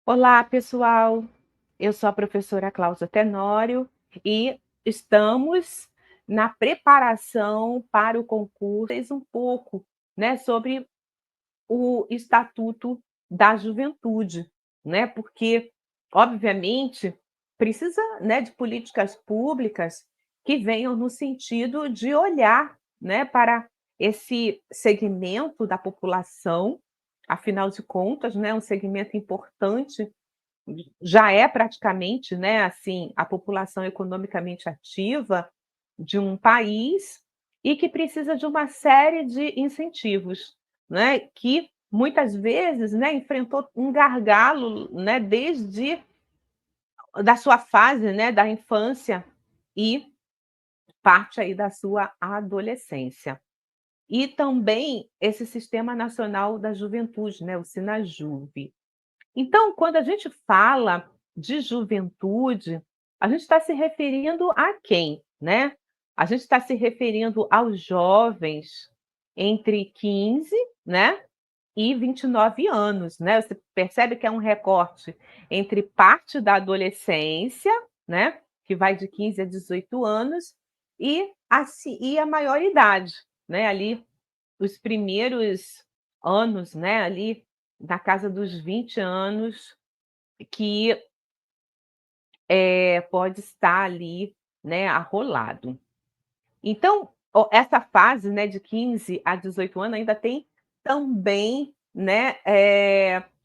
Olá, pessoal. Eu sou a professora Cláudia Tenório e estamos na preparação para o concurso. Um pouco, né, sobre o Estatuto da Juventude, né? Porque, obviamente, precisa, né, de políticas públicas que venham no sentido de olhar, né, para esse segmento da população, afinal de contas, né, um segmento importante, já é praticamente, né, assim, a população economicamente ativa de um país e que precisa de uma série de incentivos, né, que muitas vezes, né, enfrentou um gargalo, né, desde da sua fase, né, da infância e parte aí da sua adolescência. E também esse Sistema Nacional da Juventude, né, o SINAJUV. Então, quando a gente fala de juventude, a gente está se referindo a quem, né? A gente está se referindo aos jovens entre 15, né, e 29 anos, né? Você percebe que é um recorte entre parte da adolescência, né, que vai de 15 a 18 anos, e a maioridade, né, ali os primeiros anos, né, ali na casa dos 20 anos, que, pode estar ali, né, arrolado. Então, essa fase, né, de 15 a 18 anos ainda tem também, né,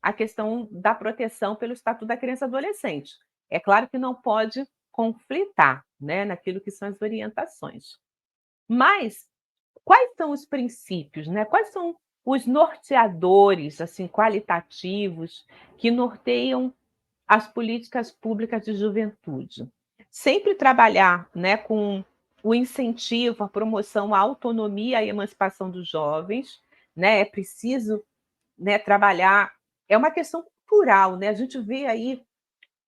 a questão da proteção pelo Estatuto da Criança e Adolescente. É claro que não pode conflitar, né, naquilo que são as orientações. Mas quais são os princípios, né, quais são os norteadores, assim, qualitativos, que norteiam as políticas públicas de juventude? Sempre trabalhar, né, com o incentivo, a promoção, a autonomia e a emancipação dos jovens, né, é preciso, né, trabalhar, é uma questão cultural, né, a gente vê aí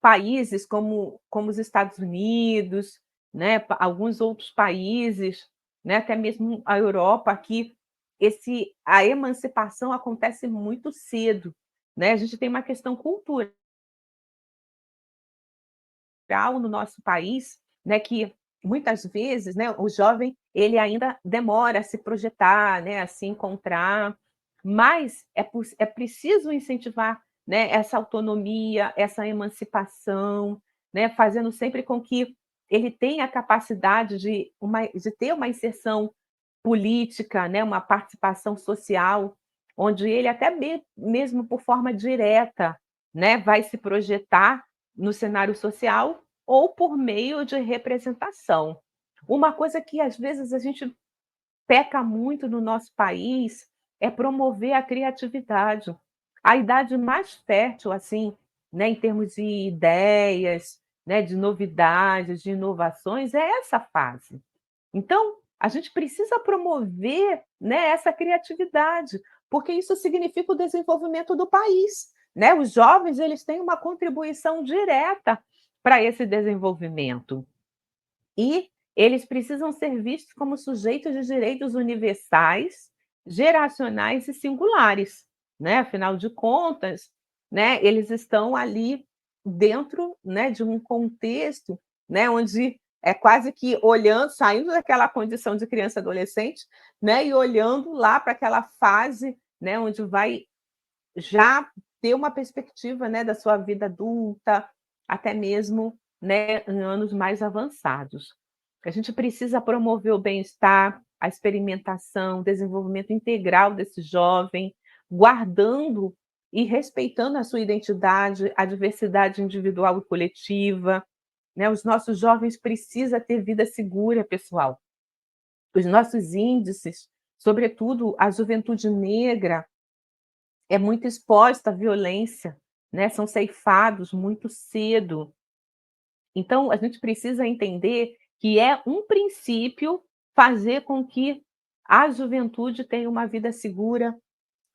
países como os Estados Unidos, né, alguns outros países, né, até mesmo a Europa, que a emancipação acontece muito cedo, né? A gente tem uma questão cultural no nosso país, né, que muitas vezes, né, o jovem ele ainda demora a se projetar, né, a se encontrar, mas é preciso incentivar, né, essa autonomia, essa emancipação, né, fazendo sempre com que ele tenha a capacidade de ter uma inserção política, né, uma participação social, onde ele até mesmo por forma direta, né, vai se projetar no cenário social ou por meio de representação. Uma coisa que às vezes a gente peca muito no nosso país é promover a criatividade. A idade mais fértil, assim, né, em termos de ideias, né, de novidades, de inovações, é essa fase. Então, a gente precisa promover, né, essa criatividade, porque isso significa o desenvolvimento do país, né? Os jovens, eles têm uma contribuição direta para esse desenvolvimento. E eles precisam ser vistos como sujeitos de direitos universais, geracionais e singulares, né? Afinal de contas, né, eles estão ali dentro, né, de um contexto, né, onde é quase que olhando, saindo daquela condição de criança e adolescente, né, e olhando lá para aquela fase, né, onde vai já ter uma perspectiva, né, da sua vida adulta, até mesmo, né, em anos mais avançados. A gente precisa promover o bem-estar, a experimentação, o desenvolvimento integral desse jovem, guardando e respeitando a sua identidade, a diversidade individual e coletiva, né. Os nossos jovens precisam ter vida segura, pessoal. Os nossos índices, sobretudo a juventude negra, é muito exposta à violência, né, são ceifados muito cedo. Então a gente precisa entender que é um princípio fazer com que a juventude tenha uma vida segura,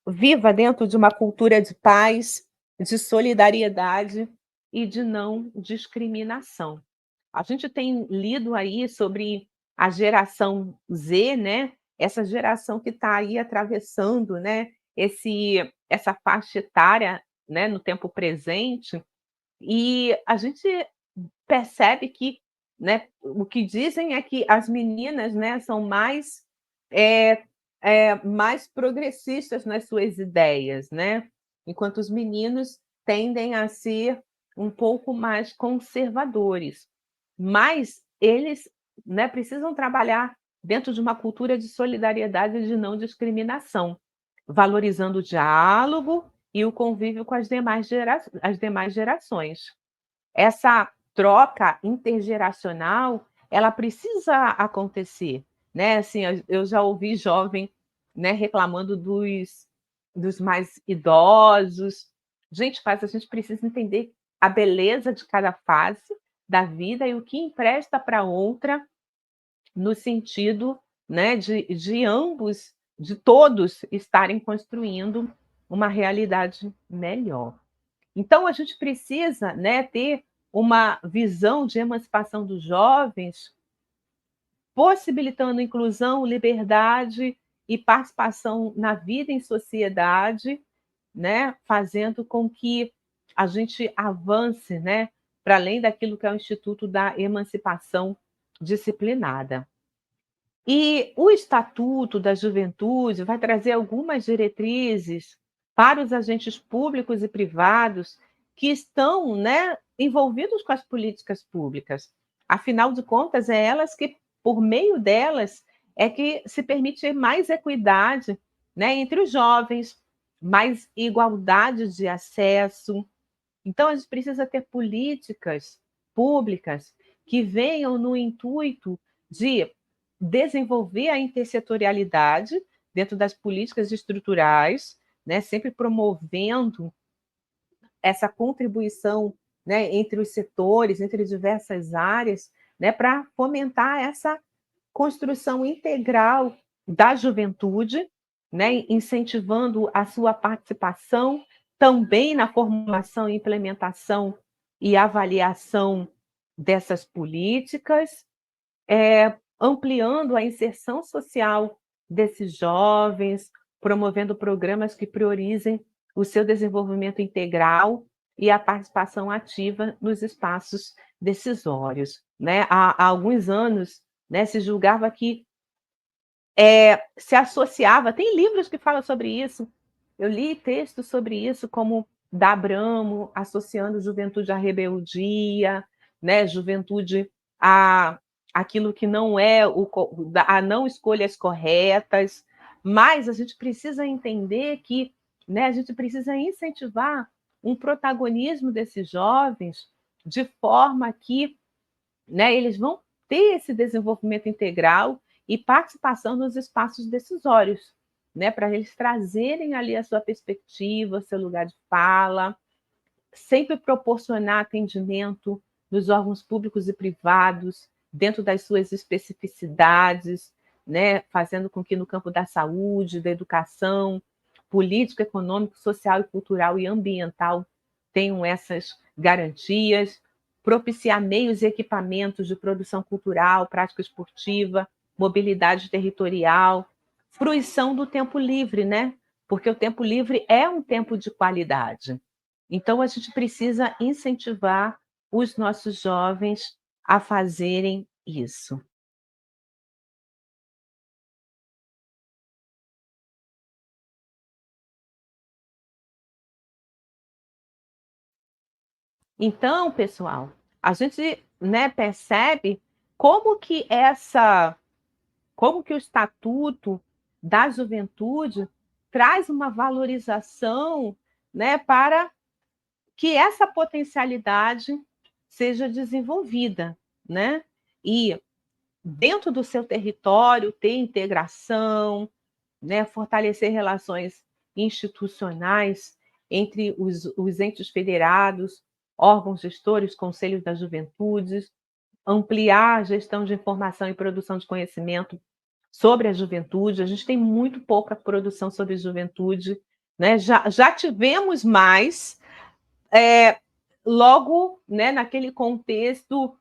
viva dentro de uma cultura de paz, de solidariedade e de não discriminação. A gente tem lido aí sobre a geração Z, né, essa geração que está aí atravessando, né, essa faixa etária né, no tempo presente, e a gente percebe que, né, o que dizem é que as meninas, né, são mais, eh mais progressistas nas suas ideias, né, enquanto os meninos tendem a ser um pouco mais conservadores. Mas eles, né, precisam trabalhar dentro de uma cultura de solidariedade e de não discriminação, valorizando o diálogo e o convívio com as demais gerações. Essa troca intergeracional, ela precisa acontecer, né, assim, eu já ouvi jovem, né, reclamando dos mais idosos. Gente, a gente precisa entender a beleza de cada fase da vida e o que empresta para outra, no sentido, né, de ambos, de todos estarem construindo uma realidade melhor. Então a gente precisa, né, ter uma visão de emancipação dos jovens, possibilitando inclusão, liberdade e participação na vida em sociedade, né, fazendo com que a gente avance, né, para além daquilo que é o Instituto da Emancipação Disciplinada. E o Estatuto da Juventude vai trazer algumas diretrizes para os agentes públicos e privados que estão, né, envolvidos com as políticas públicas. Afinal de contas, é elas que, por meio delas, é que se permite mais equidade, né, entre os jovens, mais igualdade de acesso. Então, a gente precisa ter políticas públicas que venham no intuito de desenvolver a intersetorialidade dentro das políticas estruturais, né, sempre promovendo essa contribuição, né, entre os setores, entre diversas áreas, né, para fomentar essa construção integral da juventude, né, incentivando a sua participação também na formulação, implementação e avaliação dessas políticas, ampliando a inserção social desses jovens, promovendo programas que priorizem o seu desenvolvimento integral e a participação ativa nos espaços decisórios, né? Há alguns anos, né, se julgava que se associava, tem livros que falam sobre isso. Eu li textos sobre isso, como da Abramo, associando juventude à rebeldia, né, juventude a aquilo que não é a não escolhas corretas, mas a gente precisa entender que, né, a gente precisa incentivar um protagonismo desses jovens de forma que, né, eles vão ter esse desenvolvimento integral e participação nos espaços decisórios, né, para eles trazerem ali a sua perspectiva, seu lugar de fala, sempre proporcionar atendimento nos órgãos públicos e privados, dentro das suas especificidades, né, fazendo com que no campo da saúde, da educação, político, econômico, social e cultural e ambiental tenham essas garantias, propiciar meios e equipamentos de produção cultural, prática esportiva, mobilidade territorial, fruição do tempo livre, né? Porque o tempo livre é um tempo de qualidade. Então, a gente precisa incentivar os nossos jovens a fazerem isso. Então, pessoal, a gente, né, percebe como que como que o Estatuto da Juventude traz uma valorização, né, para que essa potencialidade seja desenvolvida, né? E dentro do seu território ter integração, né, fortalecer relações institucionais entre os entes federados, órgãos gestores, conselhos das juventudes, ampliar a gestão de informação e produção de conhecimento sobre a juventude. A gente tem muito pouca produção sobre juventude, né? Já tivemos mais, é, logo, né, naquele contexto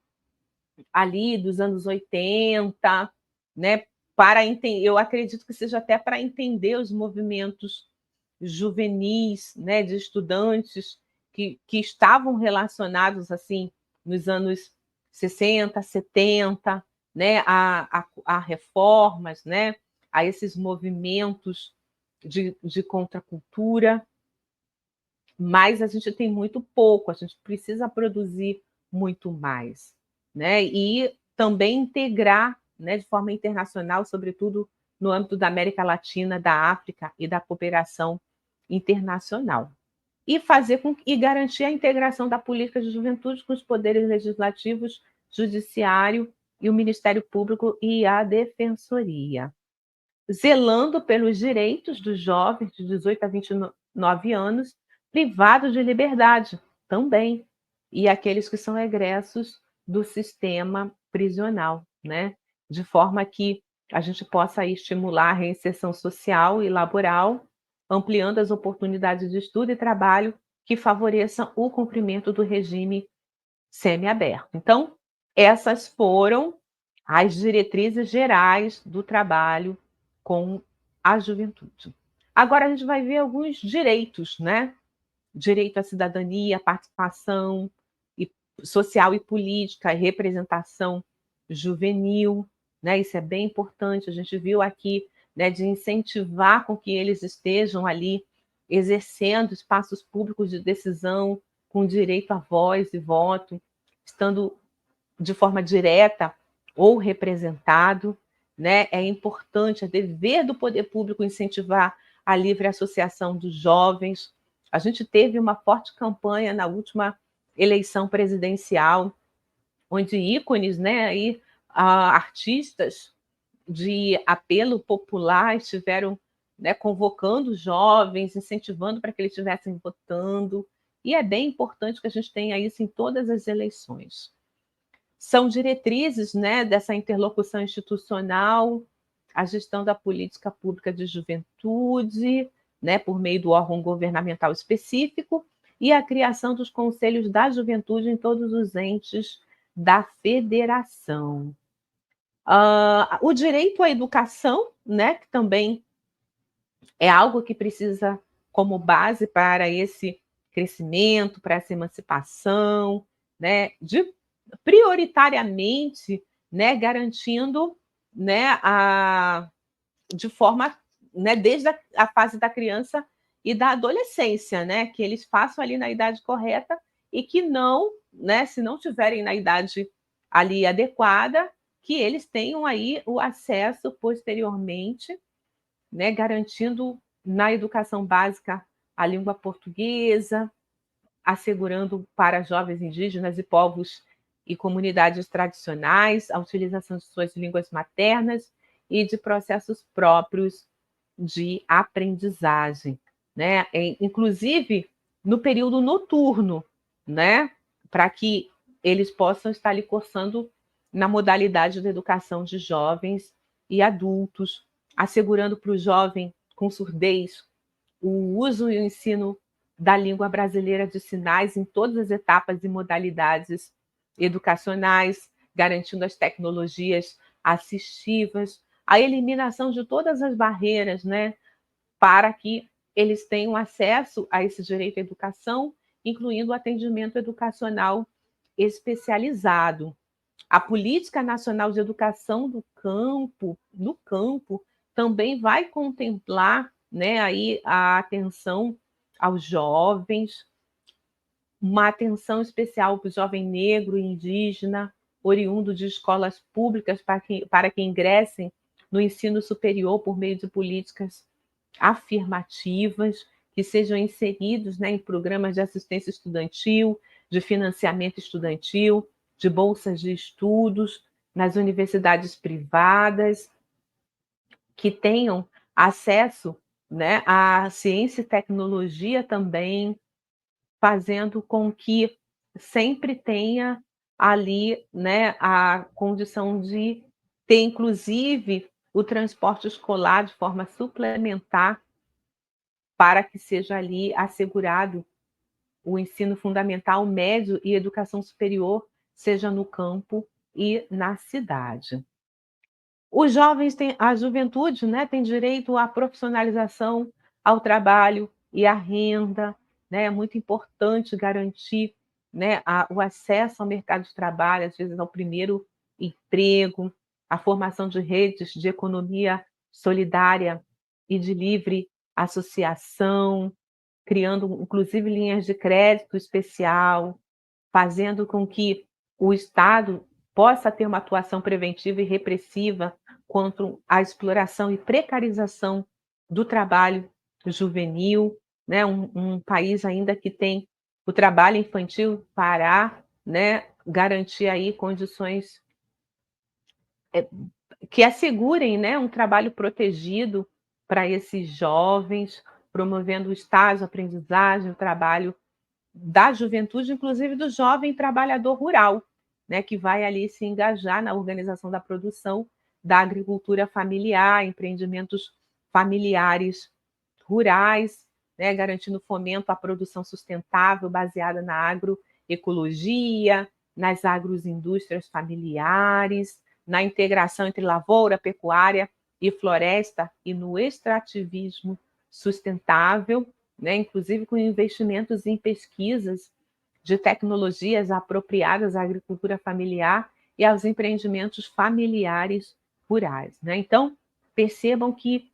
ali dos anos 80, né, para entender, eu acredito que seja até para entender os movimentos juvenis, né, de estudantes que estavam relacionados assim nos anos 60, 70, né, a reformas, né, a esses movimentos de contracultura, mas a gente tem muito pouco, a gente precisa produzir muito mais, né? E também integrar, né, de forma internacional, sobretudo no âmbito da América Latina, da África e da cooperação internacional. E fazer com e garantir a integração da política de juventude com os poderes legislativos, judiciário e o Ministério Público e a Defensoria, zelando pelos direitos dos jovens de 18 a 29 anos, privados de liberdade também, e aqueles que são egressos do sistema prisional, né? De forma que a gente possa aí estimular a reinserção social e laboral, ampliando as oportunidades de estudo e trabalho que favoreçam o cumprimento do regime semiaberto. Então, essas foram as diretrizes gerais do trabalho com a juventude. Agora a gente vai ver alguns direitos, né? Direito à cidadania, participação social e política, representação juvenil, né? Isso é bem importante. A gente viu aqui, né, de incentivar com que eles estejam ali exercendo espaços públicos de decisão, com direito à voz e voto, estando de forma direta ou representado, né? É importante, é dever do poder público incentivar a livre associação dos jovens. A gente teve uma forte campanha na última eleição presidencial, onde ícones, né, aí, artistas de apelo popular estiveram, né, convocando jovens, incentivando para que eles estivessem votando, e é bem importante que a gente tenha isso em todas as eleições. São diretrizes, né, dessa interlocução institucional, a gestão da política pública de juventude, né, por meio do órgão governamental específico, e a criação dos conselhos da juventude em todos os entes da federação. O direito à educação, né, que também é algo que precisa como base para esse crescimento, para essa emancipação, né, prioritariamente, né, garantindo, né, de forma, né, desde a fase da criança e da adolescência, né, que eles façam ali na idade correta e que não, né, se não tiverem na idade ali adequada, que eles tenham aí o acesso posteriormente, né, garantindo na educação básica a língua portuguesa, assegurando para jovens indígenas e povos e comunidades tradicionais a utilização de suas línguas maternas e de processos próprios de aprendizagem, né? Inclusive no período noturno, né? Para que eles possam estar ali cursando na modalidade de educação de jovens e adultos, assegurando para o jovem com surdez o uso e o ensino da língua brasileira de sinais em todas as etapas e modalidades educacionais, garantindo as tecnologias assistivas, a eliminação de todas as barreiras, né, para que eles tenham acesso a esse direito à educação, incluindo o atendimento educacional especializado. A Política Nacional de Educação do Campo, no campo, também vai contemplar, né, aí a atenção aos jovens, uma atenção especial para o jovem negro e indígena, oriundo de escolas públicas para que ingressem no ensino superior por meio de políticas afirmativas, que sejam inseridos, né, em programas de assistência estudantil, de financiamento estudantil, de bolsas de estudos, nas universidades privadas, que tenham acesso, né, à ciência e tecnologia também, fazendo com que sempre tenha ali, né, a condição de ter, inclusive, o transporte escolar de forma suplementar para que seja ali assegurado o ensino fundamental, médio e educação superior, seja no campo e na cidade. Os jovens têm, a juventude, né, tem direito à profissionalização, ao trabalho e à renda, né? É muito importante garantir, né, o acesso ao mercado de trabalho, às vezes ao primeiro emprego, a formação de redes de economia solidária e de livre associação, criando inclusive linhas de crédito especial, fazendo com que o Estado possa ter uma atuação preventiva e repressiva contra a exploração e precarização do trabalho juvenil, né? Um país ainda que tem o trabalho infantil parar, né? Garantir aí condições que assegurem, né, um trabalho protegido para esses jovens, promovendo o estágio, a aprendizagem, o trabalho da juventude, inclusive do jovem trabalhador rural, né, que vai ali se engajar na organização da produção da agricultura familiar, empreendimentos familiares rurais, né, garantindo fomento à produção sustentável baseada na agroecologia, nas agroindústrias familiares, na integração entre lavoura, pecuária e floresta e no extrativismo sustentável, né, inclusive com investimentos em pesquisas de tecnologias apropriadas à agricultura familiar e aos empreendimentos familiares rurais. Né? Então, percebam que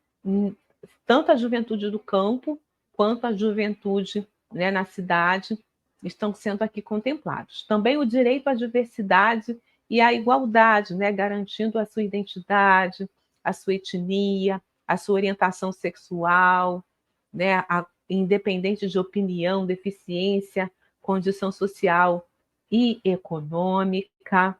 tanto a juventude do campo quanto a juventude, né, na cidade estão sendo aqui contemplados. Também o direito à diversidade e à igualdade, né, garantindo a sua identidade, a sua etnia, a sua orientação sexual, né, independente de opinião, deficiência, condição social e econômica,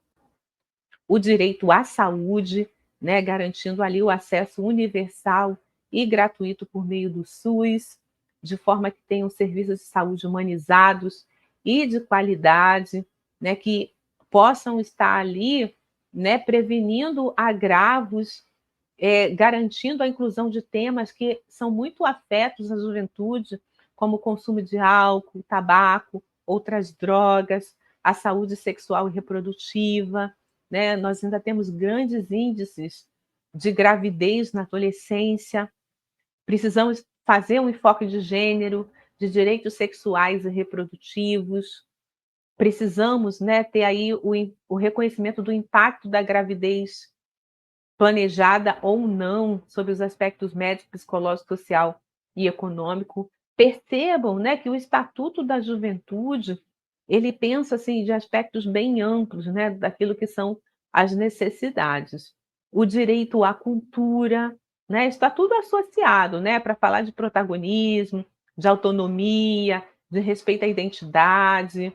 o direito à saúde, né, garantindo ali o acesso universal e gratuito por meio do SUS, de forma que tenham serviços de saúde humanizados e de qualidade, né, que possam estar ali, né, prevenindo agravos, garantindo a inclusão de temas que são muito afetos à juventude, como o consumo de álcool, tabaco, outras drogas, a saúde sexual e reprodutiva, né? Nós ainda temos grandes índices de gravidez na adolescência. Precisamos fazer um enfoque de gênero, de direitos sexuais e reprodutivos. Precisamos, né, ter aí o reconhecimento do impacto da gravidez planejada ou não, sobre os aspectos médico, psicológico, social e econômico. Percebam, né, que o Estatuto da Juventude, ele pensa assim de aspectos bem amplos, né, daquilo que são as necessidades. O direito à cultura, né, está tudo associado, né, para falar de protagonismo, de autonomia, de respeito à identidade,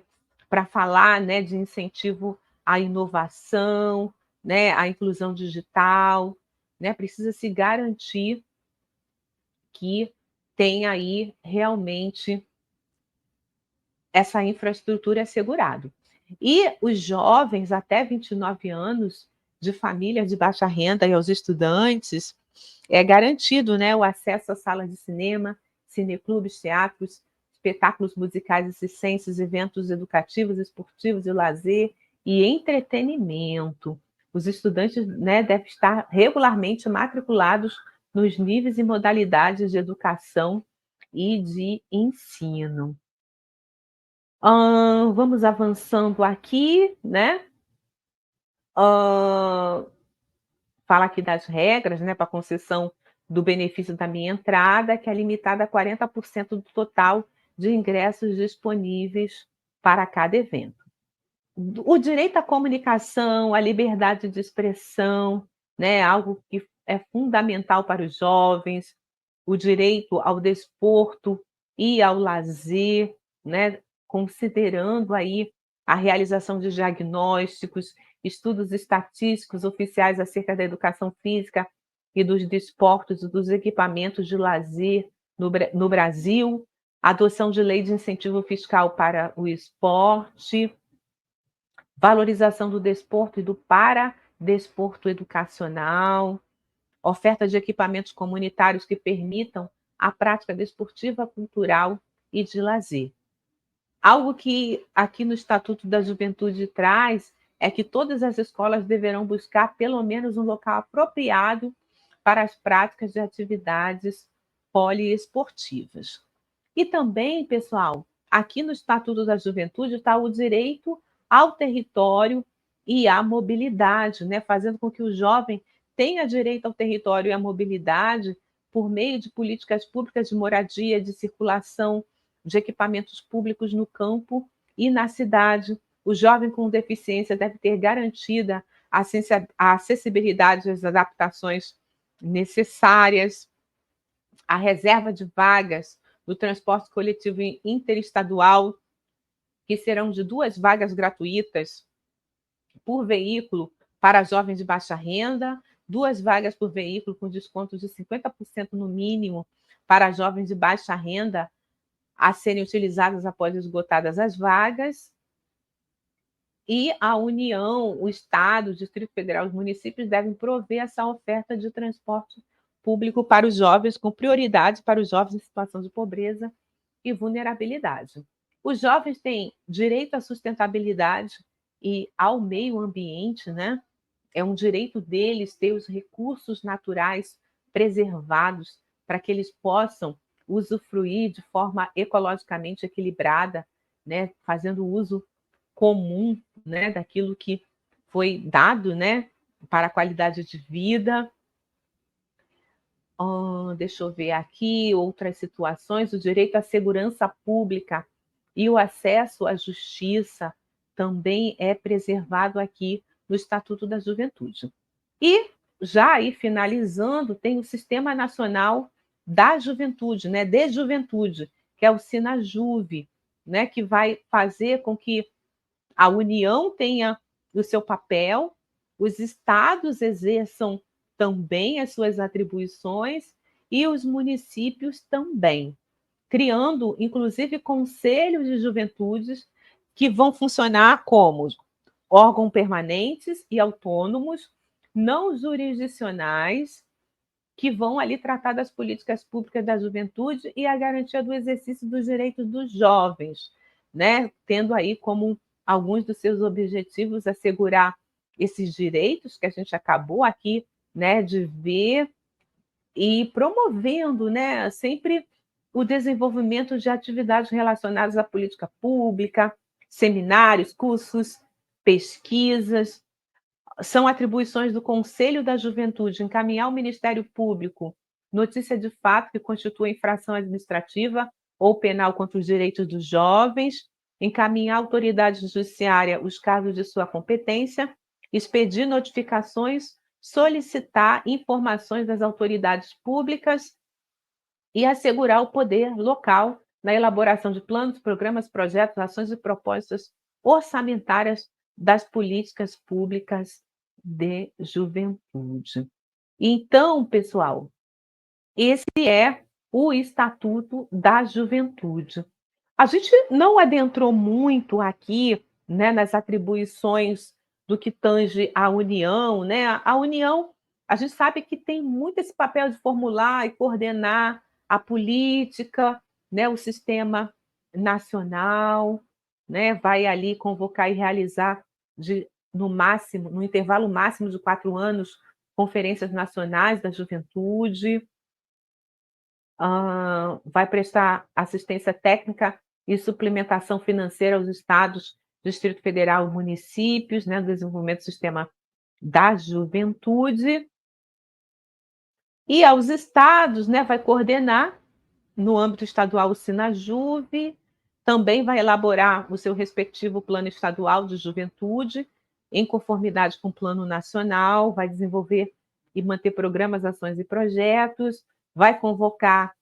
para falar, né, de incentivo à inovação, né, a inclusão digital, né, precisa se garantir que tem aí realmente essa infraestrutura assegurada. E os jovens até 29 anos de família de baixa renda e aos estudantes, é garantido, né, o acesso a salas de cinema, cineclubes, teatros, espetáculos musicais e circenses, eventos educativos, esportivos e lazer e entretenimento. Os estudantes, né, devem estar regularmente matriculados nos níveis e modalidades de educação e de ensino. Vamos avançando aqui, né? Hã, fala aqui das regras, né, para concessão do benefício da minha entrada, que é limitada a 40% do total de ingressos disponíveis para cada evento. O direito à comunicação, à liberdade de expressão, né, algo que é fundamental para os jovens, o direito ao desporto e ao lazer, né, considerando aí a realização de diagnósticos, estudos estatísticos oficiais acerca da educação física e dos desportos e dos equipamentos de lazer no Brasil, adoção de lei de incentivo fiscal para o esporte, valorização do desporto e do paradesporto educacional, oferta de equipamentos comunitários que permitam a prática desportiva, cultural e de lazer. Algo que aqui no Estatuto da Juventude traz é que todas as escolas deverão buscar pelo menos um local apropriado para as práticas de atividades poliesportivas. E também, pessoal, aqui no Estatuto da Juventude está o direito ao território e à mobilidade, né? Fazendo com que o jovem tenha direito ao território e à mobilidade por meio de políticas públicas de moradia, de circulação, de equipamentos públicos no campo e na cidade. O jovem com deficiência deve ter garantida a acessibilidade às adaptações necessárias, a reserva de vagas do transporte coletivo interestadual, que serão de 2 vagas gratuitas por veículo para jovens de baixa renda, 2 vagas por veículo com desconto de 50% no mínimo para jovens de baixa renda a serem utilizadas após esgotadas as vagas. E a União, o Estado, o Distrito Federal, os municípios devem prover essa oferta de transporte público para os jovens, com prioridade para os jovens em situação de pobreza e vulnerabilidade. Os jovens têm direito à sustentabilidade e ao meio ambiente, né? É um direito deles ter os recursos naturais preservados para que eles possam usufruir de forma ecologicamente equilibrada, né? Fazendo uso comum, né? Daquilo que foi dado, né? Para a qualidade de vida. Deixa eu ver aqui outras situações. O direito à segurança pública e o acesso à justiça também é preservado aqui no Estatuto da Juventude. E já aí finalizando, tem o Sistema Nacional da Juventude, né, de Juventude, que é o Sinajuve, né, que vai fazer com que a União tenha o seu papel, os estados exerçam também as suas atribuições e os municípios também, criando, inclusive, conselhos de juventudes que vão funcionar como órgãos permanentes e autônomos, não jurisdicionais, que vão ali tratar das políticas públicas da juventude e a garantia do exercício dos direitos dos jovens, né? Tendo aí como alguns dos seus objetivos assegurar esses direitos que a gente acabou aqui, né, de ver e promovendo, né, sempre o desenvolvimento de atividades relacionadas à política pública, seminários, cursos, pesquisas. São atribuições do Conselho da Juventude encaminhar ao Ministério Público notícia de fato que constitua infração administrativa ou penal contra os direitos dos jovens, encaminhar à autoridade judiciária os casos de sua competência, expedir notificações, solicitar informações das autoridades públicas e assegurar o poder local na elaboração de planos, programas, projetos, ações e propostas orçamentárias das políticas públicas de juventude. Então, pessoal, esse é o Estatuto da Juventude. A gente não adentrou muito aqui, né, nas atribuições do que tange à União, né? A União, a gente sabe que tem muito esse papel de formular e coordenar a política, né, o sistema nacional, né, vai ali convocar e realizar no máximo, no intervalo máximo de 4 anos, conferências nacionais da juventude, vai prestar assistência técnica e suplementação financeira aos estados, Distrito Federal, municípios, né, no desenvolvimento do sistema da juventude. E aos estados, né, vai coordenar, no âmbito estadual, o Sinajuve, também vai elaborar o seu respectivo plano estadual de juventude, em conformidade com o plano nacional, vai desenvolver e manter programas, ações e projetos, vai convocar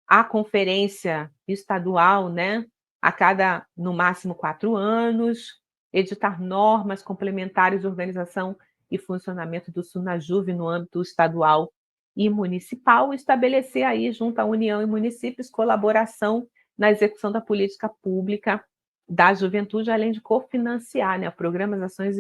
a conferência estadual, né, a cada, no máximo, 4 anos, editar normas complementares de organização e funcionamento do Sunajuve no âmbito estadual e municipal, estabelecer aí, junto à União e municípios, colaboração na execução da política pública da juventude, além de cofinanciar, né, programas, ações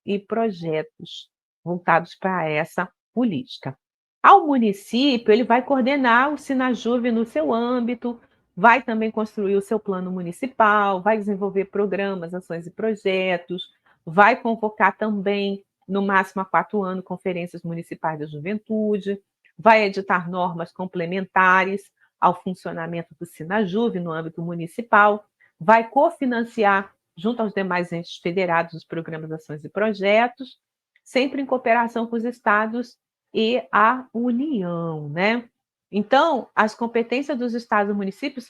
e projetos voltados para essa política. Ao município, ele vai coordenar o Sinajuve no seu âmbito, vai também construir o seu plano municipal, vai desenvolver programas, ações e projetos, vai convocar também, no máximo a 4 anos, conferências municipais da juventude, vai editar normas complementares ao funcionamento do Sinajuve no âmbito municipal, vai cofinanciar, junto aos demais entes federados, os programas, ações e projetos, sempre em cooperação com os estados e a União, né? Então, as competências dos estados e municípios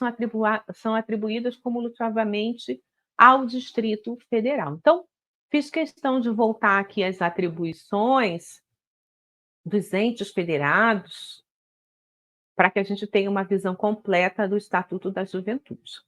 são atribuídas cumulativamente ao Distrito Federal. Então, fiz questão de voltar aqui às atribuições dos entes federados, para que a gente tenha uma visão completa do Estatuto da Juventude.